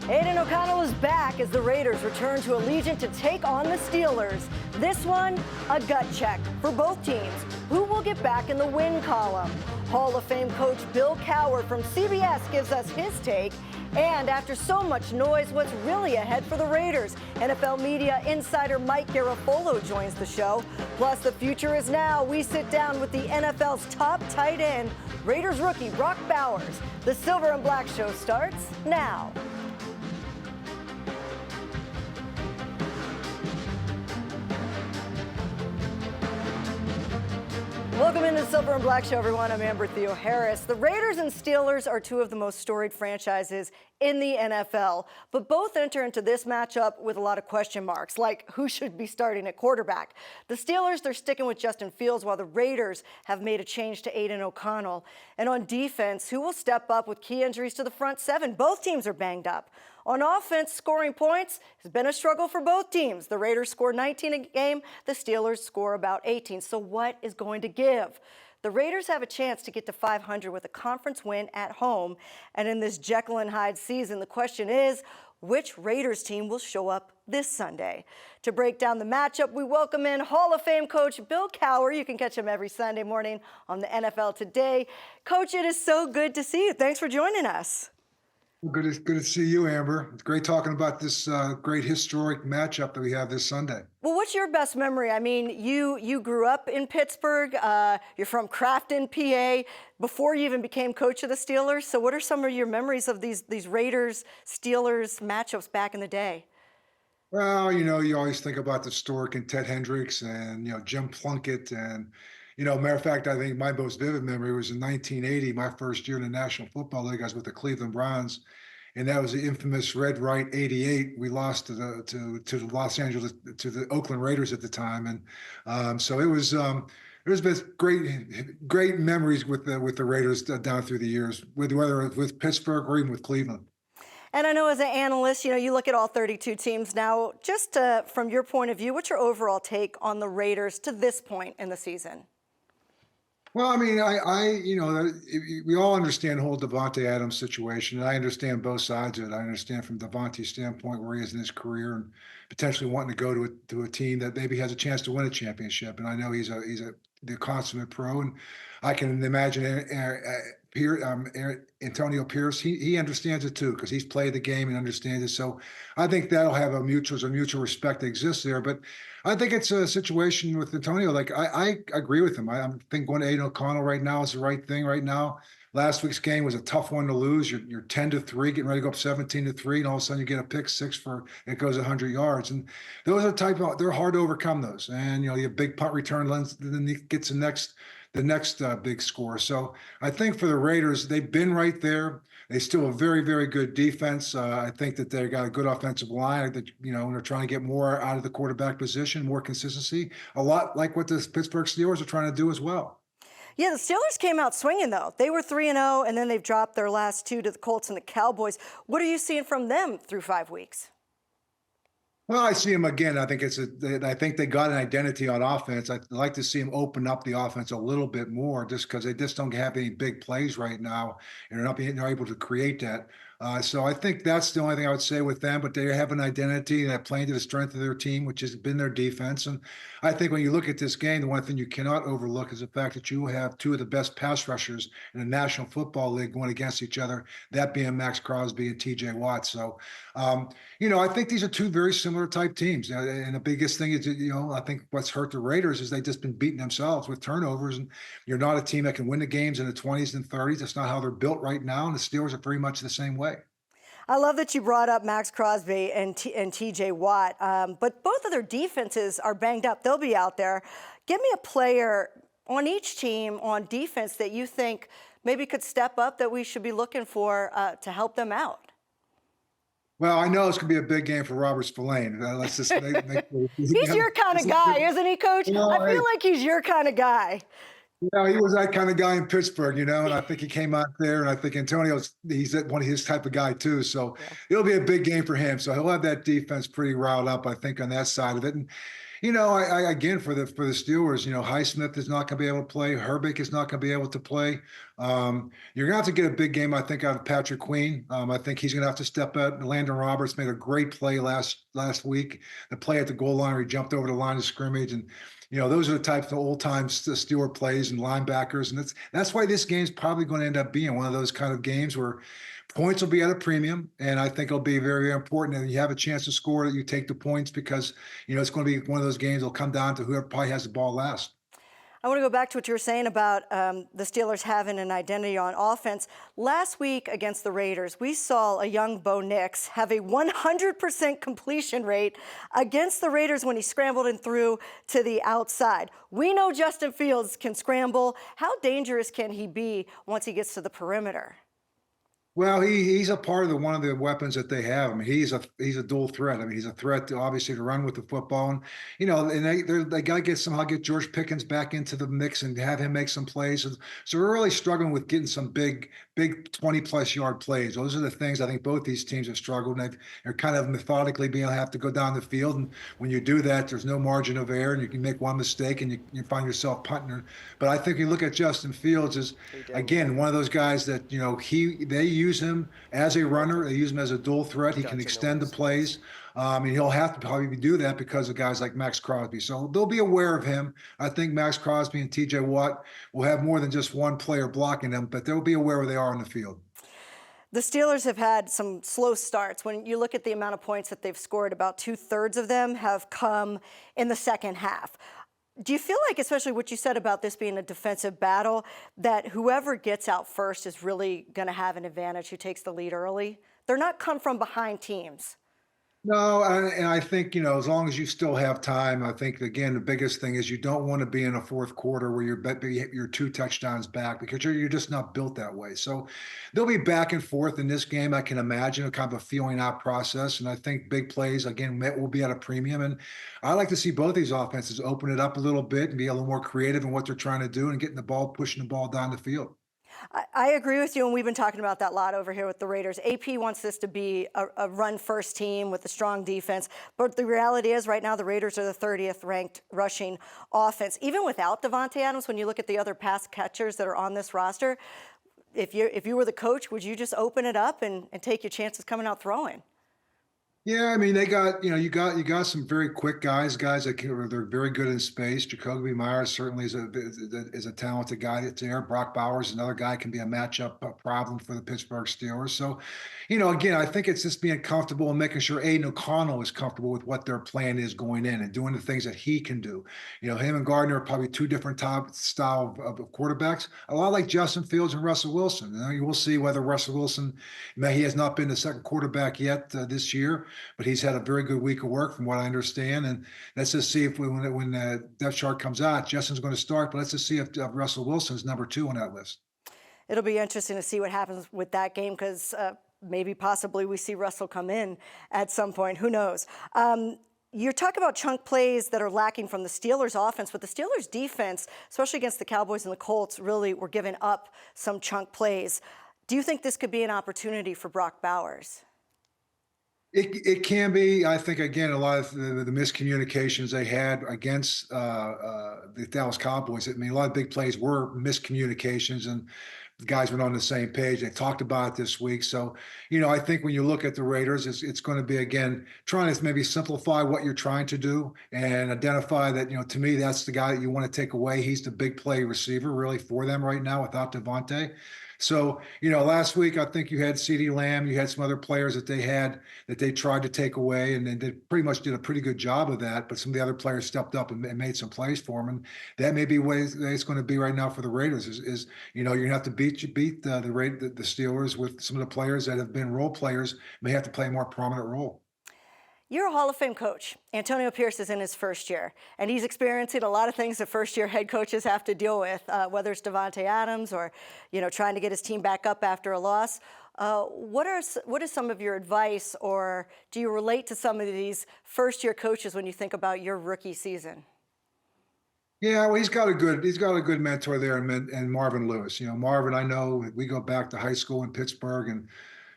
Aiden O'Connell is back as the Raiders return to Allegiant to take on the Steelers. This one, a gut check for both teams. Who will get back in the win column? Hall of Fame coach Bill Cowher from CBS gives us his take. And after so much noise, what's really ahead for the Raiders? NFL media insider Mike Garafolo joins the show. Plus, the future is now. We sit down with the NFL's top tight end, Raiders rookie Brock Bowers. The Silver and Black Show starts now. Welcome into the Silver and Black Show, everyone. I'm Amber Theoharis. The Raiders and Steelers are two of the most storied franchises in the NFL, but both enter into this matchup with a lot of question marks, like who should be starting at quarterback. The Steelers, they're sticking with Justin Fields, while the Raiders have made a change to Aiden O'Connell. And on defense, who will step up with key injuries to the front seven? Both teams are banged up. On offense, scoring points has been a struggle for both teams. The Raiders score 19 a game, the Steelers score about 18. So what is going to give? The Raiders have a chance to get to 500 with a conference win at home. And in this Jekyll and Hyde season, the question is, which Raiders team will show up this Sunday? To break down the matchup, we welcome in Hall of Fame coach Bill Cowher. You can catch him every Sunday morning on the NFL Today. Coach, it is so good to see you. Thanks for joining us. Good to see you, Amber. It's great talking about this great historic matchup that we have this Sunday. Well, what's your best memory? I mean, you grew up in Pittsburgh. You're from Crafton, PA, before you even became coach of the Steelers. So what are some of your memories of these Raiders-Steelers matchups back in the day? Well, you always think about the Stork and Ted Hendricks and, Jim Plunkett. And, matter of fact, I think my most vivid memory was in 1980, my first year in the National Football League. I was with the Cleveland Browns. And that was the infamous Red Right '88. We lost to the Oakland Raiders at the time, and so it was great memories with the Raiders down through the years, whether it was with Pittsburgh or even with Cleveland. And I know as an analyst, you look at all 32 teams now. Just from your point of view, what's your overall take on the Raiders to this point in the season? Well, I mean, we all understand the whole Davante Adams situation, and I understand both sides of it. I understand from Davante's standpoint where he is in his career and potentially wanting to go to a team that maybe has a chance to win a championship. And I know he's the consummate pro, and I can imagine Antonio Pierce. He understands it too because he's played the game and understands it. So I think that'll have a mutual respect that exists there. But I think it's a situation with Antonio. Like I agree with him. I think going to Aiden O'Connell right now is the right thing right now. Last week's game was a tough one to lose. You're 10-3, getting ready to go up 17-3, and all of a sudden you get a pick six it goes 100 yards. And those are they're hard to overcome those. And you have big punt return, then he gets the next big score. So I think for the Raiders, they've been right there. They still have a very, very good defense. I think that they've got a good offensive line. That they're trying to get more out of the quarterback position, more consistency. A lot like what the Pittsburgh Steelers are trying to do as well. Yeah, the Steelers came out swinging, though. They were 3-0, and then they've dropped their last two to the Colts and the Cowboys. What are you seeing from them through 5 weeks? Well, I see him again. I think I think they got an identity on offense. I'd like to see them open up the offense a little bit more, just because they just don't have any big plays right now, and they're not able to create that. So I think that's the only thing I would say with them. But they have an identity and they're playing to the strength of their team, which has been their defense. And I think when you look at this game, the one thing you cannot overlook is the fact that you have two of the best pass rushers in the National Football League going against each other, that being Max Crosby and T.J. Watt. So, I think these are two very similar type teams. And the biggest thing is, I think what's hurt the Raiders is they've just been beating themselves with turnovers. And you're not a team that can win the games in the 20s and 30s. That's not how they're built right now. And the Steelers are very much the same way. I love that you brought up Max Crosby and T.J. Watt, but both of their defenses are banged up. They'll be out there. Give me a player on each team on defense that you think maybe could step up that we should be looking for to help them out. Well, I know it's going to be a big game for Robert Spillane. Let's just He's your kind of guy, isn't he, Coach? I feel like he's your kind of guy. He was that kind of guy in Pittsburgh, and I think he came out there, and I think he's one of his type of guy too. So It'll be a big game for him. So he'll have that defense pretty riled up, I think, on that side of it. And, Again for the Steelers, Highsmith is not going to be able to play. Herbeck is not going to be able to play. You're going to have to get a big game, I think, out of Patrick Queen. I think he's going to have to step up. Landon Roberts made a great play last week. The play at the goal line where he jumped over the line of scrimmage, and those are the types of old time Steeler plays and linebackers, and that's why this game's probably going to end up being one of those kind of games where points will be at a premium, and I think it'll be very, very important. And you have a chance to score that you take the points because it's going to be one of those games that'll come down to whoever probably has the ball last. I want to go back to what you were saying about the Steelers having an identity on offense. Last week against the Raiders, we saw a young Bo Nix have a 100% completion rate against the Raiders when he scrambled and threw to the outside. We know Justin Fields can scramble. How dangerous can he be once he gets to the perimeter? Well, he's a part of one of the weapons that they have. I mean, he's a dual threat. I mean, he's a threat to obviously to run with the football, and they got to somehow get George Pickens back into the mix and have him make some plays. So we're really struggling with getting some big 20+ yard plays. Those are the things I think both these teams have struggled, and they're kind of methodically being able to have to go down the field. And when you do that, there's no margin of error, and you can make one mistake and you find yourself punting. But I think you look at Justin Fields as again one of those guys that they use him as a runner. They use him as a dual threat. He can extend the plays. And he'll have to probably do that because of guys like Max Crosby. So they'll be aware of him. I think Max Crosby and TJ Watt will have more than just one player blocking them, but they'll be aware where they are on the field. The Steelers have had some slow starts. When you look at the amount of points that they've scored, about 2/3 of them have come in the second half. Do you feel like, especially what you said about this being a defensive battle, that whoever gets out first is really going to have an advantage, who takes the lead early? They're not come from behind teams. No, and I think, as long as you still have time, I think, again, the biggest thing is you don't want to be in a fourth quarter where you're 2 touchdowns back because you're just not built that way. So they'll be back and forth in this game, I can imagine, a kind of a feeling out process. And I think big plays, again, will be at a premium. And I like to see both these offenses open it up a little bit and be a little more creative in what they're trying to do and pushing the ball down the field. I agree with you, and we've been talking about that a lot over here with the Raiders. AP wants this to be a run-first team with a strong defense, but the reality is right now the Raiders are the 30th ranked rushing offense. Even without Davante Adams, when you look at the other pass catchers that are on this roster, if you were the coach, would you just open it up and take your chances coming out throwing? Yeah, I mean, they got, you got some very quick guys that they're very good in space. Jacoby Myers certainly is a talented guy that's there. Brock Bowers, another guy, can be a matchup problem for the Pittsburgh Steelers. So, again, I think it's just being comfortable and making sure Aiden O'Connell is comfortable with what their plan is going in and doing the things that he can do. Him and Gardner are probably two different style of quarterbacks, a lot like Justin Fields and Russell Wilson. You will see whether Russell Wilson, he has not been the second quarterback yet this year, but he's had a very good week of work from what I understand. And let's just see if when the depth chart comes out, Justin's going to start, but let's just see if Russell Wilson's number 2 on that list. It'll be interesting to see what happens with that game because maybe possibly we see Russell come in at some point. Who knows? You're talking about chunk plays that are lacking from the Steelers offense, but the Steelers defense, especially against the Cowboys and the Colts, really were giving up some chunk plays. Do you think this could be an opportunity for Brock Bowers? It can be. I think, again, a lot of the miscommunications they had against the Dallas Cowboys. I mean, a lot of big plays were miscommunications, and the guys were on the same page. They talked about it this week. So, I think when you look at the Raiders, it's going to be, again, trying to maybe simplify what you're trying to do and identify that, to me, that's the guy that you want to take away. He's the big play receiver really for them right now without Davante. So, last week, I think you had CeeDee Lamb, you had some other players that they tried to take away, and they pretty much did a pretty good job of that. But some of the other players stepped up and made some plays for them. And that may be what it's going to be right now for the Raiders is you're going to have to beat the Steelers with some of the players that have been role players, may have to play a more prominent role. You're a Hall of Fame coach. Antonio Pierce is in his first year, and he's experiencing a lot of things that first-year head coaches have to deal with, whether it's Davante Adams or, trying to get his team back up after a loss. What is some of your advice, or do you relate to some of these first-year coaches when you think about your rookie season? Yeah, well, he's got a good mentor there, and Marvin Lewis. Marvin, I know we go back to high school in Pittsburgh, and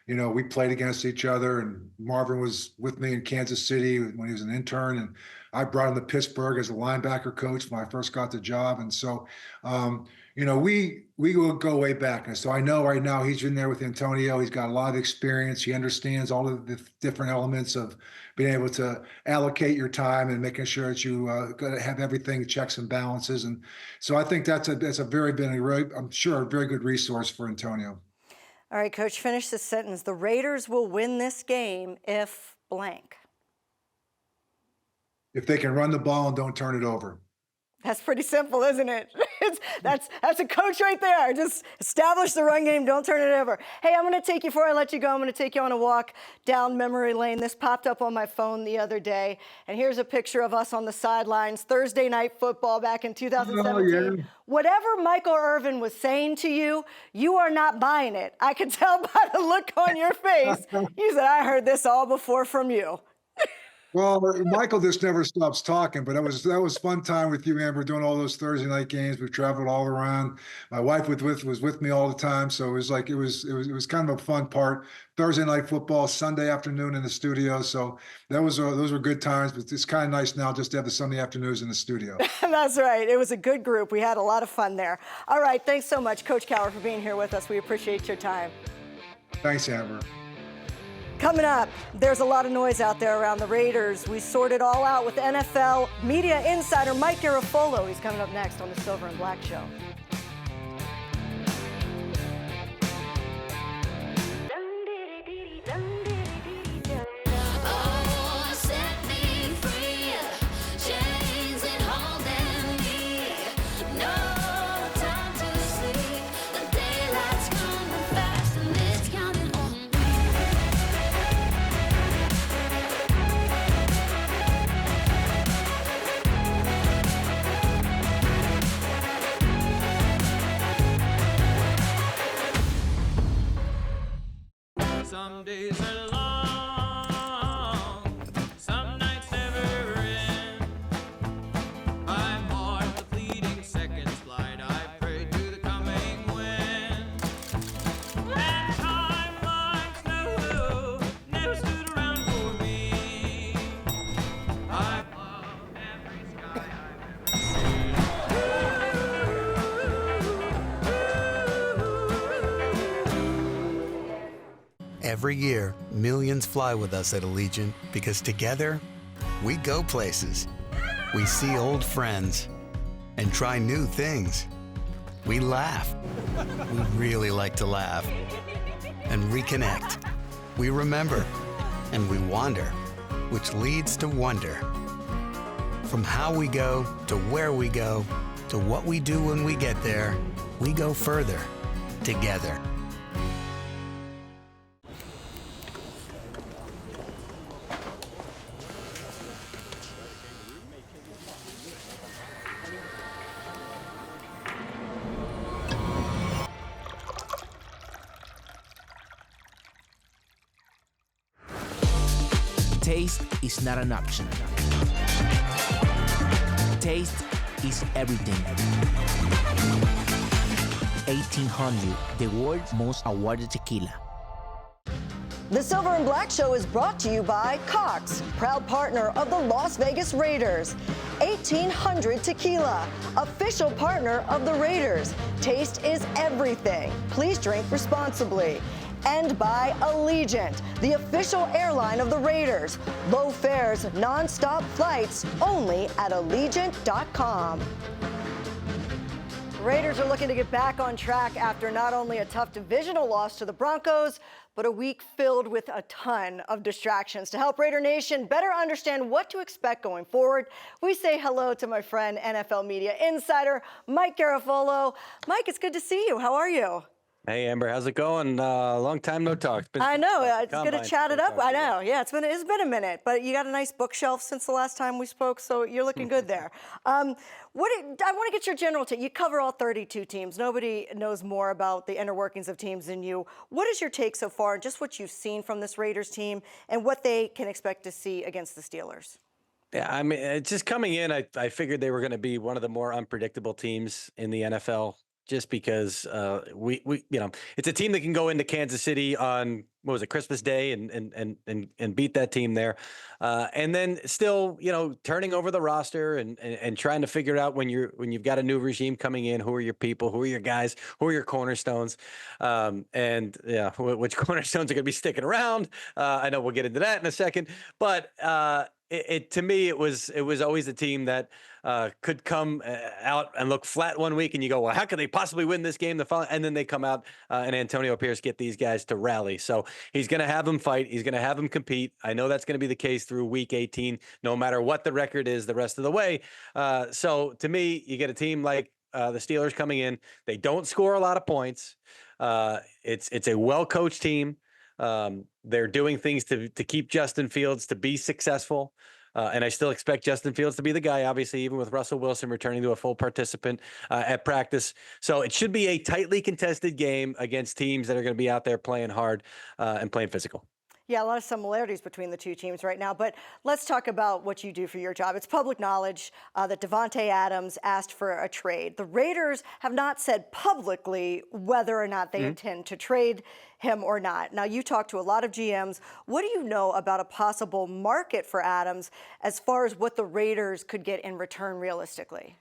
we played against each other, and Marvin was with me in Kansas City when he was an intern, and I brought him to Pittsburgh as a linebacker coach when I first got the job. And so, we will go way back. And so I know right now he's in there with Antonio. He's got a lot of experience. He understands all of the different elements of being able to allocate your time and making sure that you have everything checks and balances. And so I think that's I'm sure, a very good resource for Antonio. All right, Coach, finish this sentence. The Raiders will win this game if blank. If they can run the ball and don't turn it over. That's pretty simple, isn't it? That's a coach right there. Just establish the run game, don't turn it over. Hey, I'm going to take you, before I let you go, I'm going to take you on a walk down memory lane. This popped up on my phone the other day, and here's a picture of us on the sidelines, Thursday night football back in 2017. Oh, yeah. Whatever Michael Irvin was saying to you, you are not buying it. I could tell by the look on your face. You said, I heard this all before from you. Well, Michael just never stops talking, but that was fun time with you, Amber, doing all those Thursday night games. We traveled all around. My wife was with me all the time, so it was kind of a fun part. Thursday night football, Sunday afternoon in the studio. So those were good times, but it's kind of nice now just to have the Sunday afternoons in the studio. That's right. It was a good group. We had a lot of fun there. All right, thanks so much, Coach Cowher, for being here with us. We appreciate your time. Thanks, Amber. Coming up, there's a lot of noise out there around the Raiders. We sort it all out with NFL media insider Mike Garafolo. He's coming up next on the Silver and Black Show. Some days are long, some nights never end. I mark the fleeting seconds flight, I pray to the coming wind. And time like snow never stood around for me. I love every sky Every year, millions fly with us at Allegiant because together, we go places. We see old friends and try new things. We laugh. We really like to laugh. And reconnect. We remember. And we wander, which leads to wonder. From how we go to where we go to what we do when we get there, we go further together. Taste is not an option. Taste is everything. 1800, the world's most awarded tequila. The Silver and Black Show is brought to you by Cox, proud partner of the Las Vegas Raiders. 1800 Tequila, official partner of the Raiders. Taste is everything. Please drink responsibly. And by Allegiant, the official airline of the Raiders. Low fares, non-stop flights, only at Allegiant.com. Raiders are looking to get back on track after not only a tough divisional loss to the Broncos, but a week filled with a ton of distractions. To help Raider Nation better understand what to expect going forward, we say hello to my friend, NFL media insider, Mike Garafolo. Mike, it's good to see you. How are you? Hey, Amber, how's it going? Long time no talk. I know. It's good to chat it up. I know. Yeah, it's been a minute, but you got a nice bookshelf since the last time we spoke, so you're looking good there. I want to get your general take. You cover all 32 teams. Nobody knows more about the inner workings of teams than you. What is your take so far, just what you've seen from this Raiders team and what they can expect to see against the Steelers? Yeah, I mean, just coming in, I figured they were going to be one of the more unpredictable teams in the NFL. just because we it's a team that can go into Kansas City on, what was it, Christmas Day, and beat that team there, and then still turning over the roster and trying to figure out when you've got a new regime coming in, who are your people, who are your guys, who are your cornerstones, and which cornerstones are going to be sticking around. I know we'll get into that in a second, but to me, it was always a team that could come out and look flat one week, and you go, well, how could they possibly win this game? And then they come out and Antonio Pierce get these guys to rally. So he's going to have them fight. He's going to have them compete. I know that's going to be the case through week 18, no matter what the record is the rest of the way. So to me, you get a team like the Steelers coming in. They don't score a lot of points. It's a well-coached team. They're doing things to keep Justin Fields to be successful. And I still expect Justin Fields to be the guy, obviously, even with Russell Wilson returning to a full participant at practice. So it should be a tightly contested game against teams that are going to be out there playing hard and playing physical. Yeah, a lot of similarities between the two teams right now. But let's talk about what you do for your job. It's public knowledge that Davante Adams asked for a trade. The Raiders have not said publicly whether or not they intend to trade him or not. Now, you talk to a lot of GMs. What do you know about a possible market for Adams as far as what the Raiders could get in return realistically?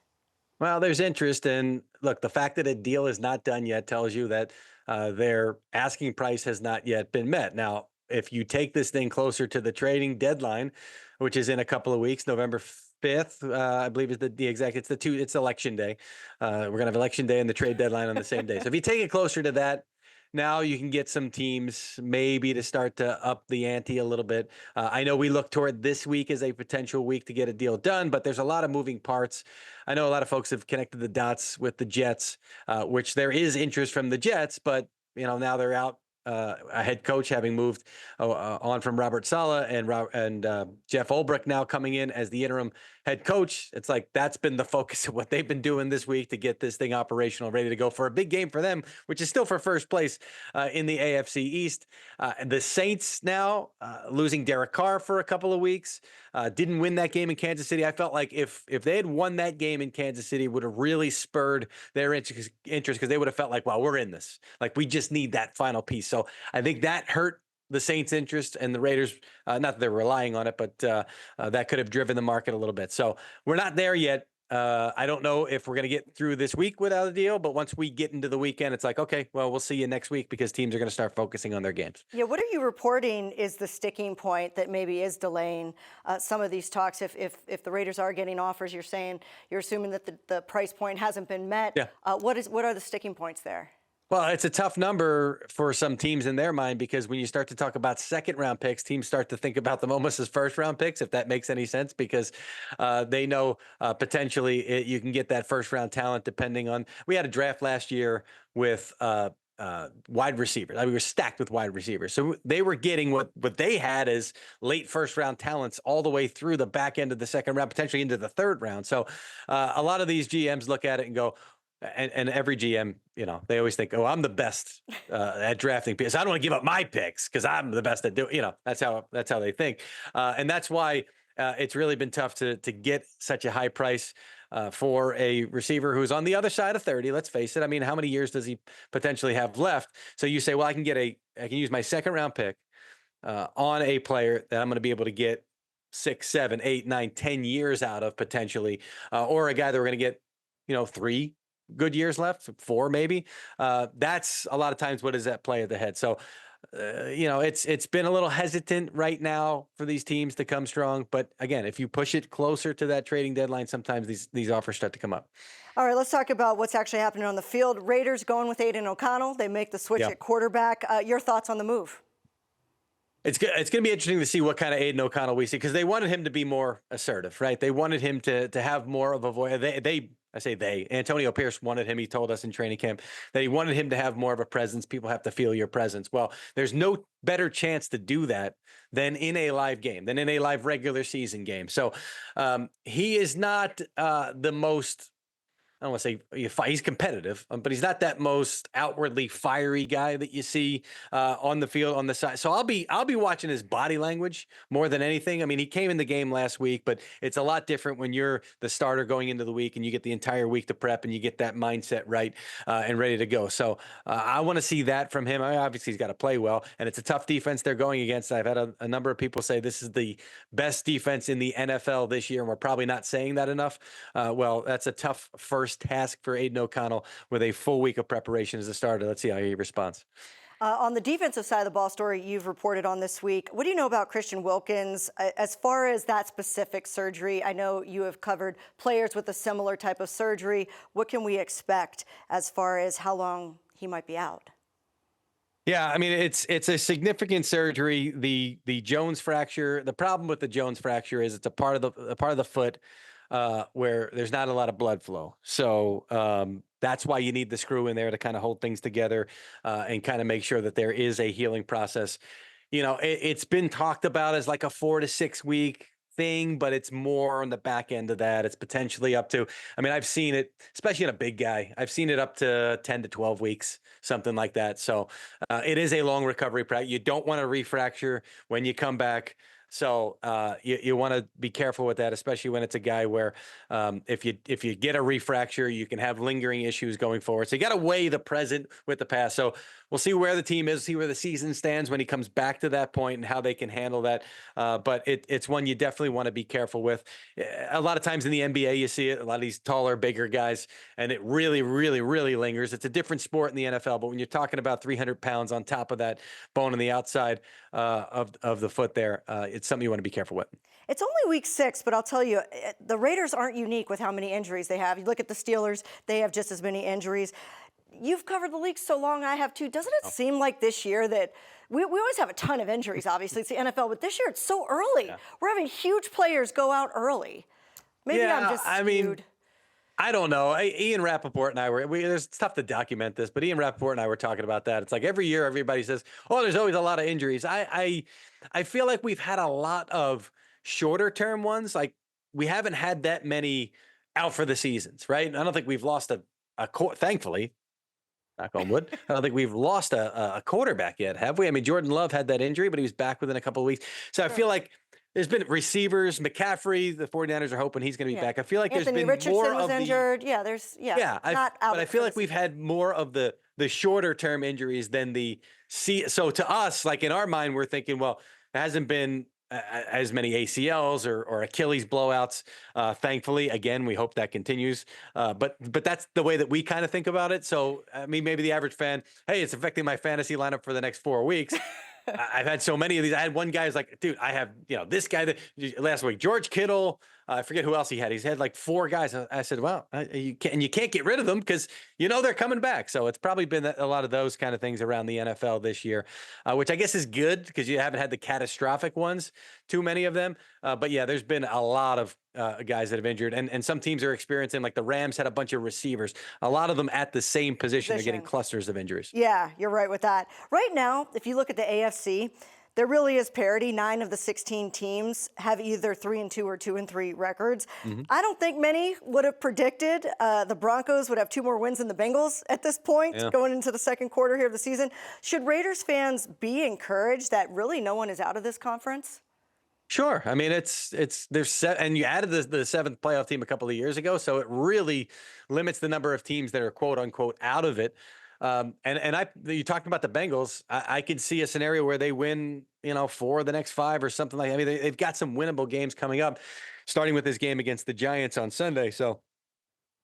Well, there's interest. And look, the fact that a deal is not done yet tells you that their asking price has not yet been met. Now, if you take this thing closer to the trading deadline, which is in a couple of weeks, November 5th, I believe is the exact, it's election day. We're going to have election day and the trade deadline on the same day. So if you take it closer to that, now you can get some teams maybe to start to up the ante a little bit. I know we look toward this week as a potential week to get a deal done, but there's a lot of moving parts. I know a lot of folks have connected the dots with the Jets, which there is interest from the Jets, but now they're out. A head coach having moved on from Robert Saleh and Jeff Ulbrich now coming in as the interim head coach. It's like that's been the focus of what they've been doing this week to get this thing operational, ready to go for a big game for them, which is still for first place in the AFC East. The Saints now losing Derek Carr for a couple of weeks, didn't win that game in Kansas City. I felt like if they had won that game in Kansas City, it would have really spurred their interest because they would have felt like, well, we're in this. Like we just need that final piece. So I think that hurt the Saints' interest, and the Raiders, not that they're relying on it, but that could have driven the market a little bit. So we're not there yet. I don't know if we're going to get through this week without a deal, but once we get into the weekend, it's like, okay, well, we'll see you next week because teams are going to start focusing on their games. Yeah, what are you reporting is the sticking point that maybe is delaying some of these talks? If the Raiders are getting offers, you're assuming that the price point hasn't been met. Yeah. What are the sticking points there? Well, it's a tough number for some teams in their mind because when you start to talk about second-round picks, teams start to think about them almost as first-round picks, if that makes any sense, because they know potentially you can get that first-round talent depending on – we had a draft last year with wide receivers. We were stacked with wide receivers. So they were getting what they had as late first-round talents all the way through the back end of the second round, potentially into the third round. So a lot of these GMs look at it and go – and every GM, they always think, oh, I'm the best at drafting picks. I don't want to give up my picks because I'm the best at doing, that's how they think. And that's why it's really been tough to get such a high price for a receiver who's on the other side of 30. Let's face it. I mean, how many years does he potentially have left? So you say, well, I can use my second round pick on a player that I'm going to be able to get 6, 7, 8, 9, 10 years out of potentially, or a guy that we're going to get, 3 good years left, 4 maybe. That's a lot of times what is at play at the head. So, it's been a little hesitant right now for these teams to come strong. But again, if you push it closer to that trading deadline, sometimes these offers start to come up. All right, let's talk about what's actually happening on the field. Raiders going with Aiden O'Connell. They make the switch at quarterback. Your thoughts on the move? It's going to be interesting to see what kind of Aiden O'Connell we see because they wanted him to be more assertive, right? They wanted him to have more of a voice. Antonio Pierce wanted him. He told us in training camp that he wanted him to have more of a presence. People have to feel your presence. Well, there's no better chance to do that than in a live game, than in a live regular season game. So he is not the most I don't want to say he's competitive, but he's not that most outwardly fiery guy that you see on the field on the side. So I'll be watching his body language more than anything. I mean, he came in the game last week, but it's a lot different when you're the starter going into the week and you get the entire week to prep and you get that mindset right and ready to go. So I want to see that from him. I mean, obviously, he's got to play well, and it's a tough defense they're going against. I've had a number of people say this is the best defense in the NFL this year, and we're probably not saying that enough. Well, that's a tough first task for Aiden O'Connell with a full week of preparation as a starter. Let's see how he responds. On the defensive side of the ball, story you've reported on this week, what do you know about Christian Wilkins as far as that specific surgery? I know you have covered players with a similar type of surgery. What can we expect as far as how long he might be out? Yeah, I mean, it's a significant surgery. The Jones fracture. The problem with the Jones fracture is it's a part of the foot where there's not a lot of blood flow. So that's why you need the screw in there to kind of hold things together and kind of make sure that there is a healing process. You know, it's been talked about as like a 4 to 6 week thing, but it's more on the back end of that. It's potentially up to, I mean, I've seen it, especially in a big guy, I've seen it up to 10 to 12 weeks, something like that. So it is a long recovery practice. You don't want to refracture when you come back. So you want to be careful with that, especially when it's a guy where if you get a refracture, you can have lingering issues going forward. So you got to weigh the present with the past. So we'll see where the team is, see where the season stands when he comes back to that point and how they can handle that. But it's one you definitely want to be careful with. A lot of times in the NBA, you see it, a lot of these taller, bigger guys, and it really, really, really lingers. It's a different sport in the NFL, but when you're talking about 300 pounds on top of that bone on the outside of the foot there, it's something you want to be careful with. It's only week 6, but I'll tell you, the Raiders aren't unique with how many injuries they have. You look at the Steelers, they have just as many injuries. You've covered the league so long, I have too. Doesn't it seem like this year that we always have a ton of injuries, obviously, it's the NFL, but this year it's so early. Yeah. We're having huge players go out early. Maybe I'm just skewed. I mean, I don't know. Ian Rappaport and I it's tough to document this, but Ian Rappaport and I were talking about that. It's like every year everybody says, oh, there's always a lot of injuries. I feel like we've had a lot of shorter term ones. Like we haven't had that many out for the seasons, right? I don't think we've lost thankfully, knock on wood, I don't think we've lost a quarterback yet, have we? I mean, Jordan Love had that injury, but he was back within a couple of weeks. So I feel like there's been receivers, McCaffrey, the 49ers are hoping he's going to be back. I feel like Anthony there's been Richardson more was of injured. But I feel like we've had more of the shorter term injuries than so to us, like in our mind, we're thinking, well, it hasn't been as many ACLs or Achilles blowouts. Thankfully, again, we hope that continues. But that's the way that we kind of think about it. So, I mean, maybe the average fan, hey, it's affecting my fantasy lineup for the next 4 weeks. I've had so many of these. I had one guy who's like, dude, I have, this guy that last week, George Kittle. I forget who else he had. He's had like 4 guys. I said, well, you can't get rid of them because they're coming back. So it's probably been a lot of those kind of things around the NFL this year, which I guess is good because you haven't had the catastrophic ones, too many of them. But yeah, there's been a lot of guys that have injured, and some teams are experiencing, like the Rams had a bunch of receivers, a lot of them at the same position. They're getting clusters of injuries. Yeah, you're right with that. Right now, if you look at the AFC, there really is parity. 9 of the 16 teams have either 3-2 or 2-3 records. Mm-hmm. I don't think many would have predicted the Broncos would have 2 more wins than the Bengals at this point going into the second quarter here of the season. Should Raiders fans be encouraged that really no one is out of this conference? Sure. I mean, there's and you added the 7th playoff team a couple of years ago, so it really limits the number of teams that are quote unquote out of it. You talked about the Bengals. I could see a scenario where they win, 4 of the next 5 or something like that. I mean, they've got some winnable games coming up, starting with this game against the Giants on Sunday. So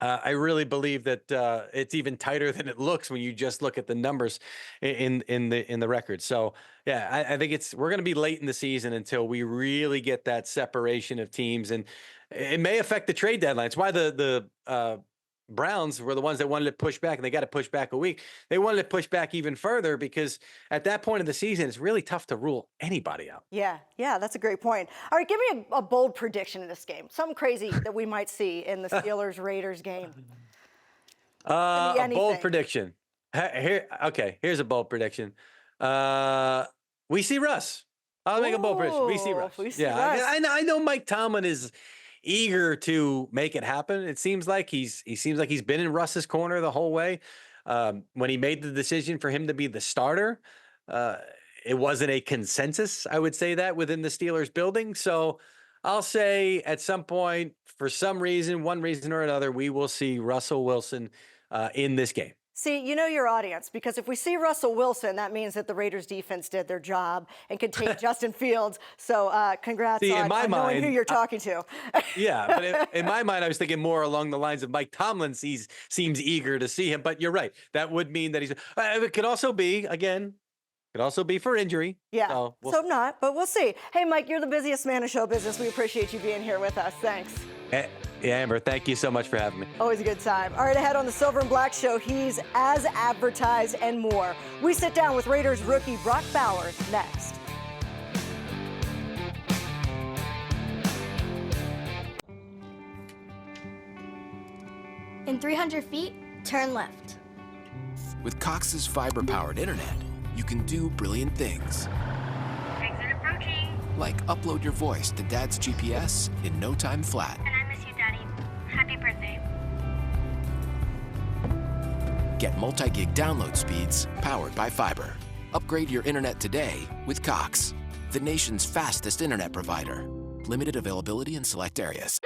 I really believe that it's even tighter than it looks when you just look at the numbers in the record. So yeah, I think we're going to be late in the season until we really get that separation of teams, and it may affect the trade deadline. It's why the Browns were the ones that wanted to push back, and they got to push back a week. They wanted to push back even further because at that point of the season, it's really tough to rule anybody out. Yeah, that's a great point. All right, give me a bold prediction in this game. Something crazy that we might see in the Steelers-Raiders game. A bold prediction. Here's a bold prediction. We see Russ. I'll make a bold prediction. We see Russ. Russ. I know Mike Tomlin is eager to make it happen. It seems like he seems like he's been in Russ's corner the whole way. When he made the decision for him to be the starter, uh, it wasn't a consensus, I would say, that within the Steelers building. So I'll say at some point, for some reason, one reason or another, we will see Russell Wilson in this game. See, you know your audience, because if we see Russell Wilson, that means that the Raiders defense did their job and contained Justin Fields. So congrats See, on, in my on knowing who mind, you're talking to. Yeah, but in my mind, I was thinking more along the lines of Mike Tomlin seems eager to see him. But you're right. That would mean that he's. It could also be, again, could also be for injury. Yeah, So so not, but we'll see. Hey, Mike, you're the busiest man in show business. We appreciate you being here with us. Thanks. Yeah, Amber, thank you so much for having me. Always a good time. All right, ahead on the Silver and Black Show, he's as advertised and more. We sit down with Raiders rookie Brock Bowers next. In 300 feet, turn left. With Cox's fiber-powered internet, you can do brilliant things. Exit approaching. Like upload your voice to Dad's GPS in no time flat. And I miss you, Daddy. Happy birthday. Get multi-gig download speeds powered by fiber. Upgrade your internet today with Cox, the nation's fastest internet provider. Limited availability in select areas.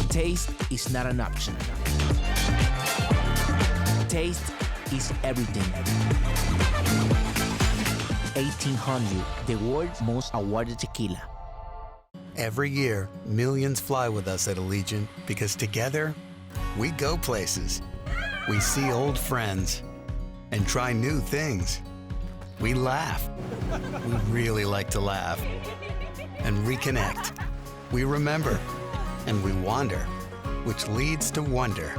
Taste is not an option. Taste is everything. 1800, the world's most awarded tequila. Every year, millions fly with us at Allegiant because together, we go places. We see old friends and try new things. We laugh. We really like to laugh. And reconnect. We remember. And we wander, which leads to wonder.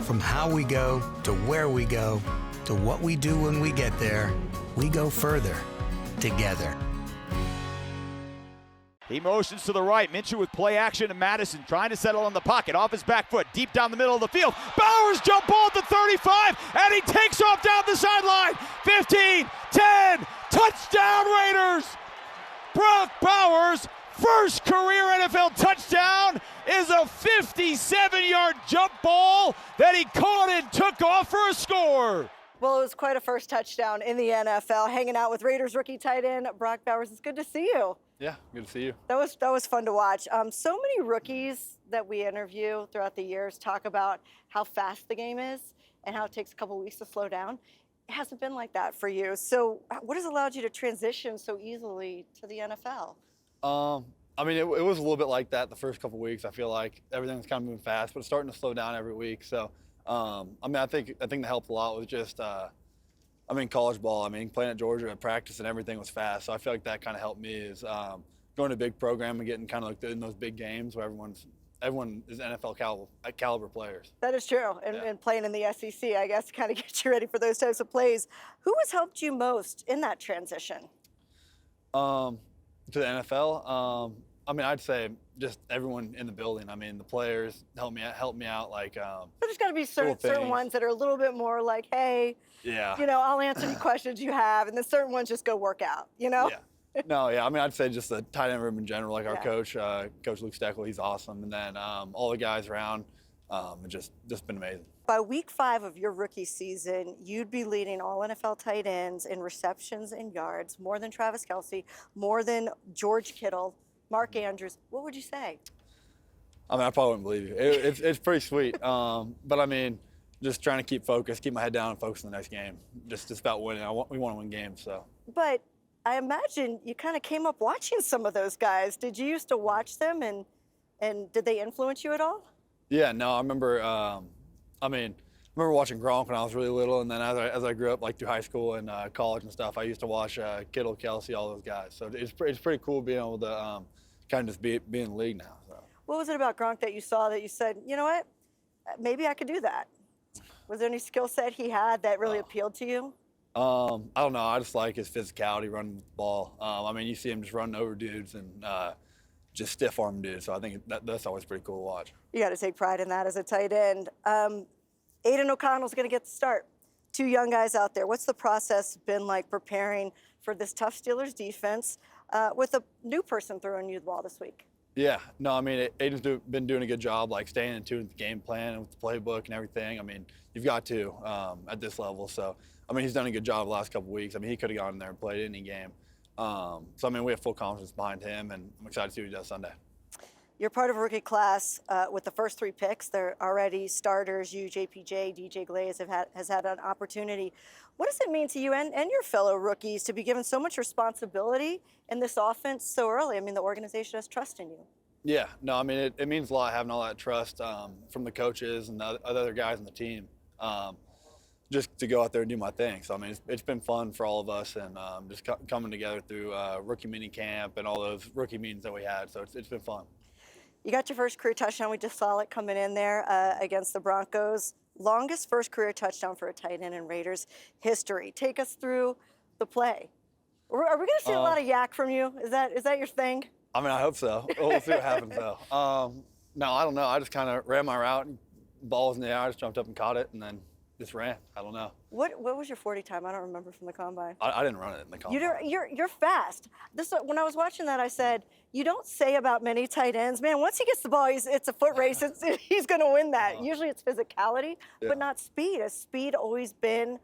From how we go to where we go to what we do when we get there, we go further together. He motions to the right. Minshew with play action to Madison, trying to settle on the pocket. Off his back foot, deep down the middle of the field. Bowers jump ball at the 35, and he takes off down the sideline. 15, 10, touchdown Raiders! Brock Bowers, first career NFL touchdown, is a 57-yard jump ball that he caught and took off for a score. Well, it was quite a first touchdown in the NFL. Hanging out with Raiders rookie tight end Brock Bowers. It's good to see you. Yeah, good to see you. That was fun to watch. So many rookies that we interview throughout the years talk about how fast the game is and how it takes a couple weeks to slow down. It hasn't been like that for you. So what has allowed you to transition so easily to the NFL? I mean, it was a little bit like that the first couple weeks. I feel like everything was kind of moving fast, but it's starting to slow down every week. So, I mean, I think that helped a lot with just, college ball. I mean, playing at Georgia at practice and everything was fast. So I feel like that kind of helped me is going to a big program and getting kind of like in those big games where everyone is NFL caliber players. That is true, and playing in the SEC, I guess, kind of gets you ready for those types of plays. Who has helped you most in that transition? To the NFL, I mean, I'd say just everyone in the building. I mean, the players help me out. Like, but there's got to be certain ones that are a little bit more like, hey, yeah, I'll answer any questions you have, and then certain ones just go work out, Yeah. No, yeah. I mean, I'd say just the tight end room in general. Like our coach, Coach Luke Steckel, he's awesome, and then all the guys around, it's just been amazing. By week 5 of your rookie season, you'd be leading all NFL tight ends in receptions and yards, more than Travis Kelce, more than George Kittle, Mark Andrews. What would you say? I mean, I probably wouldn't believe you. It's pretty sweet. But I mean, just trying to keep focused, keep my head down and focus on the next game. Just about winning. We want to win games, so. But I imagine you kind of came up watching some of those guys. Did you used to watch them, and did they influence you at all? Yeah, no, I remember. I remember watching Gronk when I was really little, and then as I grew up, like through high school and college and stuff, I used to watch Kittle, Kelsey, all those guys. So it's pretty cool being able to kind of just be in the league now. So. What was it about Gronk that you saw that you said, you know what, maybe I could do that? Was there any skill set he had that really appealed to you? I don't know. I just like his physicality running with the ball. You see him just running over dudes and just stiff arm dudes. So I think that's always pretty cool to watch. You got to take pride in that as a tight end. Aiden O'Connell's going to get the start. 2 young guys out there. What's the process been like preparing for this tough Steelers defense with a new person throwing you the ball this week? Yeah, no, Aiden's been doing a good job, like staying in tune with the game plan and with the playbook and everything. You've got to at this level. So, he's done a good job the last couple of weeks. He could have gone in there and played any game. We have full confidence behind him, and I'm excited to see what he does Sunday. You're part of a rookie class with the first 3 picks. They're already starters. You, JPJ, DJ Glaze has had an opportunity. What does it mean to you and your fellow rookies to be given so much responsibility in this offense so early? The organization has trust in you. Yeah, no, it means a lot having all that trust from the coaches and the other guys on the team, just to go out there and do my thing. So, it's been fun for all of us, and just coming together through rookie mini camp and all those rookie meetings that we had. So it's been fun. You got your first career touchdown. We just saw it coming in there against the Broncos. Longest first career touchdown for a tight end in Raiders history. Take us through the play. Are we going to see a lot of yak from you? Is that your thing? I hope so. We'll see what happens, though. No, I don't know. I just kind of ran my route, and ball was in the air. I just jumped up and caught it, and then just ran. I don't know. What was your 40 time? I don't remember from the combine. I didn't run it in the combine. You're fast. When I was watching that, I said, you don't say about many tight ends, man, once he gets the ball, it's a foot race. He's going to win that. Usually it's physicality, but not speed. Has speed always been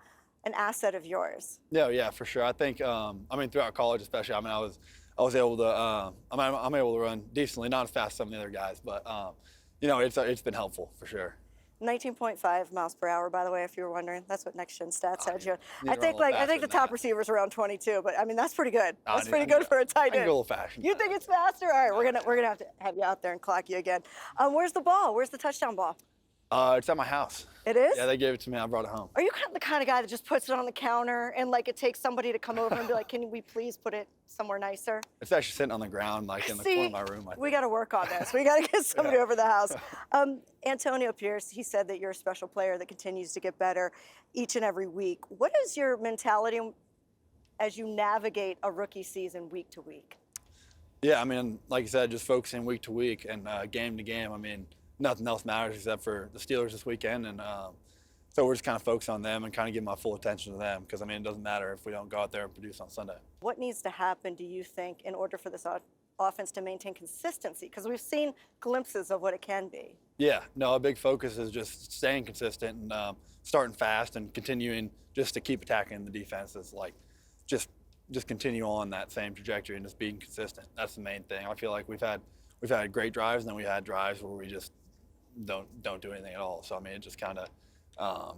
an asset of yours? Yeah, for sure. I think, throughout college especially, I was able to, I'm able to run decently, not as fast as some of the other guys, but, it's been helpful for sure. 19.5 miles per hour, by the way, if you were wondering. That's what Next Gen Stats had you. I think the top receiver's around 22, but that's pretty good. That's pretty good for a tight end. I can go a little faster. You think it's faster? All right, we're gonna have to have you out there and clock you again. Where's the ball? Where's the touchdown ball? It's at my house. It is? Yeah, they gave it to me. I brought it home. Are you the kind of guy that just puts it on the counter and it takes somebody to come over and be like, can we please put it somewhere nicer? It's actually sitting on the ground, in the corner of my room. We got to work on this. We got to get somebody over the house. Antonio Pierce, he said that you're a special player that continues to get better each and every week. What is your mentality as you navigate a rookie season week to week? Yeah, like you said, just focusing week to week and game to game. Nothing else matters except for the Steelers this weekend, and so we're just kind of focused on them and kind of give my full attention to them because it doesn't matter if we don't go out there and produce on Sunday. What needs to happen, do you think, in order for this offense to maintain consistency? Because we've seen glimpses of what it can be. Yeah, no, a big focus is just staying consistent and starting fast and continuing just to keep attacking the defenses. Just continue on that same trajectory and just being consistent. That's the main thing. I feel like we've had great drives, and then we had drives where we just don't do anything at all. So it just kind of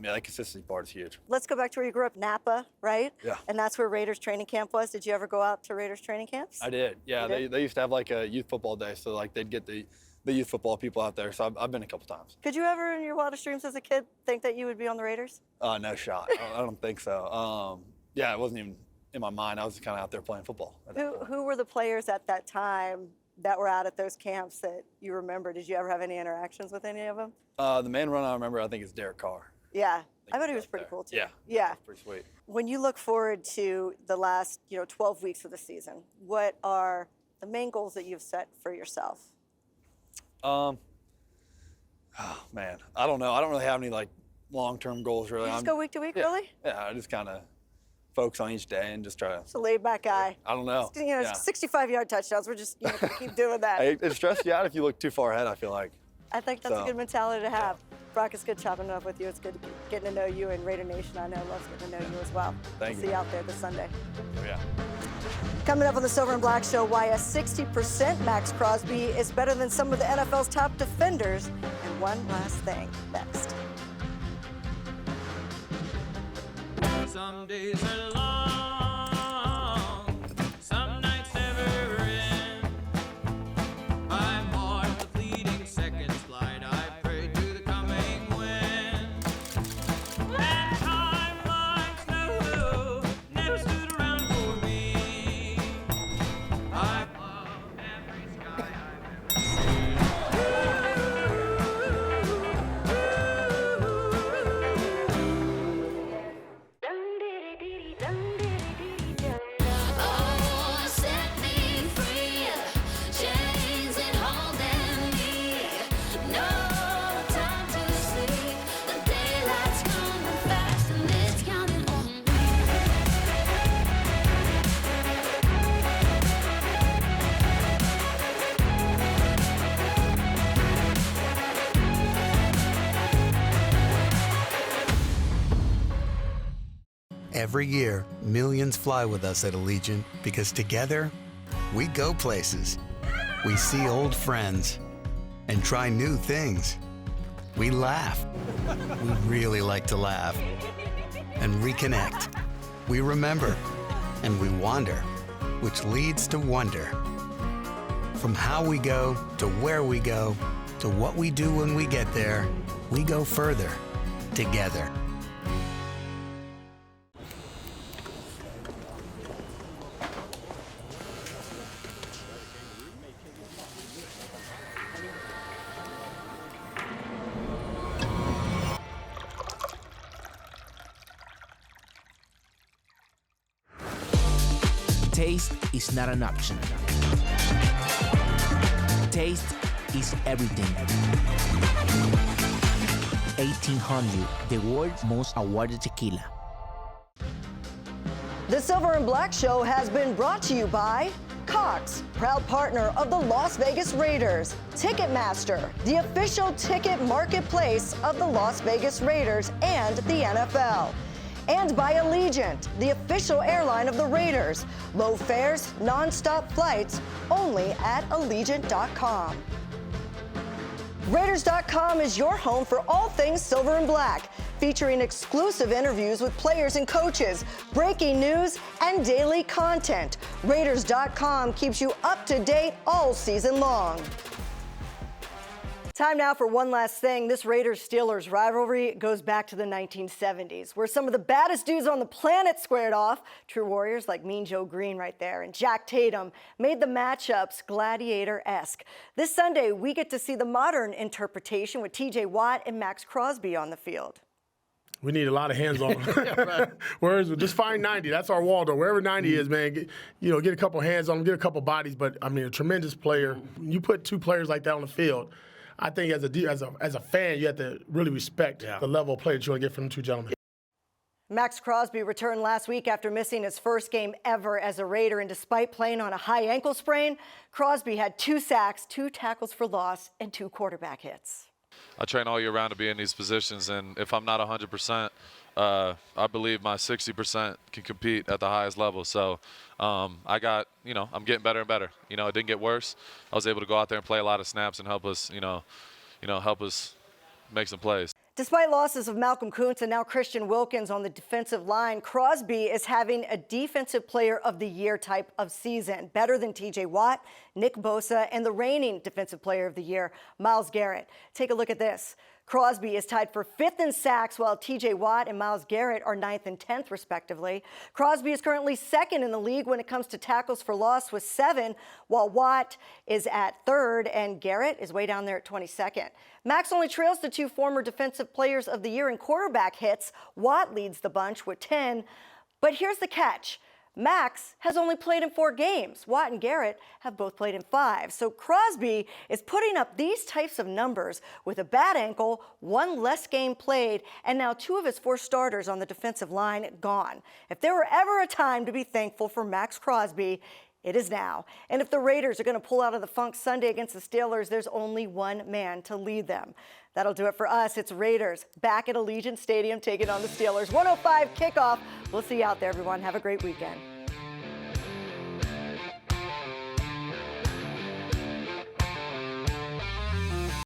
that consistency part is huge. Let's go back to where you grew up, Napa, right? Yeah. And that's where Raiders training camp was. Did you ever go out to Raiders training camps? I did. Yeah, they used to have a youth football day, so they'd get the youth football people out there. So I've been a couple times. Could you ever, in your wildest dreams as a kid, think that you would be on the Raiders? No shot. I don't think so. It wasn't even in my mind. I was just kind of out there playing football. Who were the players at that time that were out at those camps that you remember? Did you ever have any interactions with any of them? The main run I remember, I think, is Derek Carr. Yeah, I bet he was pretty cool too. Yeah. Pretty sweet. When you look forward to the last 12 weeks of the season, what are the main goals that you've set for yourself? Oh man, I don't know. I don't really have any long-term goals really. You just go week to week, really? Yeah, I just kind of focus on each day and just try to. It's a laid-back guy. I don't know. 65-yard touchdowns. We're just gonna keep doing that. It stresses you out if you look too far ahead, I feel like. I think that's a good mentality to have. Brock, it's good chopping it up with you. It's good getting to know you, and Raider Nation, I know, loves getting to know you as well. Thank you. See you out there this Sunday. Oh, yeah. Coming up on the Silver and Black Show, why a 60% Max Crosby is better than some of the NFL's top defenders. And one last thing, next. Some days are long, Every year, millions fly with us at Allegiant because together, we go places. We see old friends and try new things. We laugh. We really like to laugh. And reconnect. We remember. And we wander, which leads to wonder. From how we go to where we go to what we do when we get there, we go further together. Taste is not an option. Taste is everything. 1800, the world's most awarded tequila. The Silver and Black Show has been brought to you by Cox, proud partner of the Las Vegas Raiders, Ticketmaster, the official ticket marketplace of the Las Vegas Raiders and the NFL. And by Allegiant, the official airline of the Raiders. Low fares, non-stop flights, only at Allegiant.com. Raiders.com is your home for all things Silver and Black, featuring exclusive interviews with players and coaches, breaking news, and daily content. Raiders.com keeps you up to date all season long. Time now for one last thing. This Raiders-Steelers rivalry goes back to the 1970s, where some of the baddest dudes on the planet squared off. True warriors like Mean Joe Green right there and Jack Tatum made the matchups gladiator-esque. This Sunday, we get to see the modern interpretation with T.J. Watt and Max Crosby on the field. We need a lot of hands on them. Whereas just find 90, that's our Waldo. Wherever 90 is, man, get a couple hands on them, get a couple bodies. But I mean, a tremendous player. You put two players like that on the field, I think as a fan, you have to really respect the level of play that you want to get from the two gentlemen. Max Crosby returned last week after missing his first game ever as a Raider, and despite playing on a high ankle sprain, Crosby had 2 sacks, 2 tackles for loss, and 2 quarterback hits. I train all year round to be in these positions, and if I'm not 100%, I believe my 60% can compete at the highest level. So I'm getting better and better. It didn't get worse. I was able to go out there and play a lot of snaps and help us, help us make some plays. Despite losses of Malcolm Kuntz and now Christian Wilkins on the defensive line, Crosby is having a Defensive Player of the Year type of season, better than T.J. Watt, Nick Bosa, and the reigning Defensive Player of the Year, Myles Garrett. Take a look at this. Crosby is tied for 5th in sacks, while T.J. Watt and Myles Garrett are 9th and 10th, respectively. Crosby is currently 2nd in the league when it comes to tackles for loss with 7, while Watt is at 3rd, and Garrett is way down there at 22nd. Max only trails the 2 former Defensive Players of the Year in quarterback hits. Watt leads the bunch with 10. But here's the catch. Max has only played in 4 games. Watt and Garrett have both played in 5. So Crosby is putting up these types of numbers with a bad ankle, 1 less game played, and now 2 of his 4 starters on the defensive line gone. If there were ever a time to be thankful for Max Crosby, it is now. And if the Raiders are going to pull out of the funk Sunday against the Steelers, there's only one man to lead them. That'll do it for us. It's Raiders back at Allegiant Stadium taking on the Steelers. 1:05 kickoff. We'll see you out there, everyone. Have a great weekend.